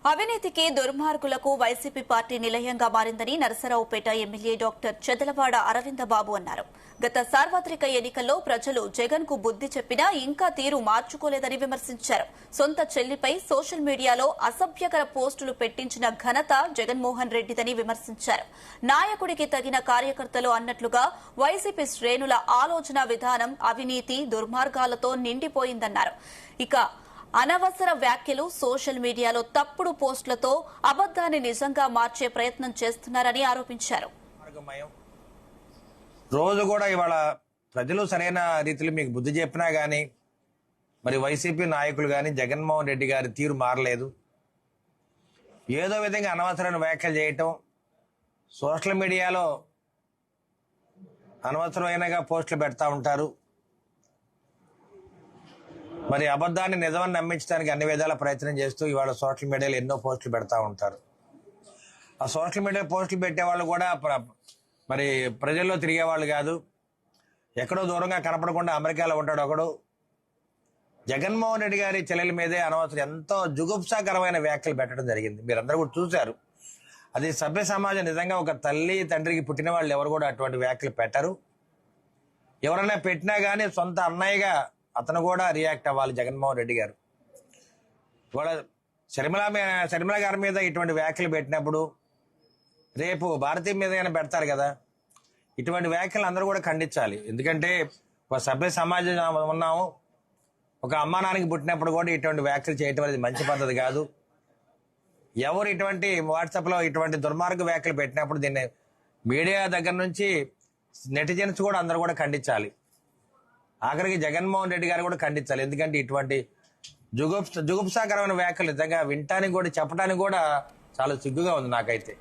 అవినీతికి దుర్మార్గులకు YCP party నిలయంగా మారిందని నరసరావుపేట ఎమ్మెల్యే డాక్టర్ చెదలవాడ అరవిందబాబు అన్నారు. గత సార్వత్రిక ఎన్నికల్లో ప్రజలు జగన్ కు బుద్ది చెప్పినా ఇంకా తీరు మార్చుకోలేదని విమర్శించారు. సొంత చెల్లిపై సోషల్ మీడియాలో అసభ్యకర పోస్టులు పెట్టించిన ఘనత జగన్మోహన్ రెడ్డిదని విమర్శించారు. నాయకుడికి తగిన కార్యకర్తలు అన్నట్లుగా వైసీపీ శ్రేణుల ఆలోచన విధానం అవినీతి దుర్మార్గాలతో నిండిపోయిందన్నారు. ఇక అనవసర వ్యాఖ్యలు, సోషల్ మీడియాలో తప్పుడు పోస్టులతో అబద్దాన్ని నిజంగా మార్చే ప్రయత్నం చేస్తున్నారని ఆరోపించారు. రోజు కూడా ఇవాళ ప్రజలు సరైన రీతిలో మీకు బుద్ధి చెప్పినా గానీ మరి వైసీపీ నాయకులు గాని జగన్మోహన్ రెడ్డి గారి తీరు మారలేదు. ఏదో విధంగా అనవసరమైన వ్యాఖ్యలు చేయటం, సోషల్ మీడియాలో అనవసరమైనగా పోస్టులు పెడతా ఉంటారు. మరి అబద్ధాన్ని నిజమని నమ్మించడానికి అన్ని విధాల ప్రయత్నం చేస్తూ ఇవాళ సోషల్ మీడియాలో ఎన్నో పోస్టులు పెడతా ఉంటారు. ఆ సోషల్ మీడియా పోస్టులు పెట్టేవాళ్ళు కూడా మరి ప్రజల్లో తిరిగేవాళ్ళు కాదు. ఎక్కడో దూరంగా కనపడకుండా అమెరికాలో ఉంటాడు ఒకడు. జగన్మోహన్ రెడ్డి గారి చెల్లెల మీదే అనవసరం ఎంతో జుగుప్సాకరమైన వ్యాఖ్యలు పెట్టడం జరిగింది. మీరందరూ కూడా చూశారు. అది సభ్య సమాజం నిజంగా ఒక తల్లి తండ్రికి పుట్టిన వాళ్ళు ఎవరు కూడా అటువంటి వ్యాఖ్యలు పెట్టరు. ఎవరైనా పెట్టినా కానీ సొంత అన్నయ్యగా కూడా రియాక్ట్ అవ్వాలి జగన్మోహన్ రెడ్డి గారు. ఇవాళ శర్మిల గారి మీద ఇటువంటి వ్యాఖ్యలు పెట్టినప్పుడు రేపు భారతీయ మీద పెడతారు కదా. ఇటువంటి వ్యాఖ్యలు అందరూ కూడా ఖండించాలి. ఎందుకంటే ఒక సభ్య సమాజం ఉన్నాము. ఒక అమ్మా నాన్నకి పుట్టినప్పుడు కూడా ఇటువంటి వ్యాఖ్యలు చేయటం అనేది మంచి పద్ధతి కాదు. ఎవరు ఇటువంటి వాట్సాప్లో ఇటువంటి దుర్మార్గ వ్యాఖ్యలు పెట్టినప్పుడు దీన్ని మీడియా దగ్గర నుంచి నెటిజన్స్ కూడా అందరూ కూడా ఖండించాలి. ఆఖరికి జగన్మోహన్ రెడ్డి గారు కూడా ఖండించాలి. ఎందుకంటే ఇటువంటి జుగుప్సాకరమైన వ్యాఖ్యలు నిజంగా వినటానికి కూడా చెప్పడానికి కూడా చాలా సిగ్గుగా ఉంది నాకైతే.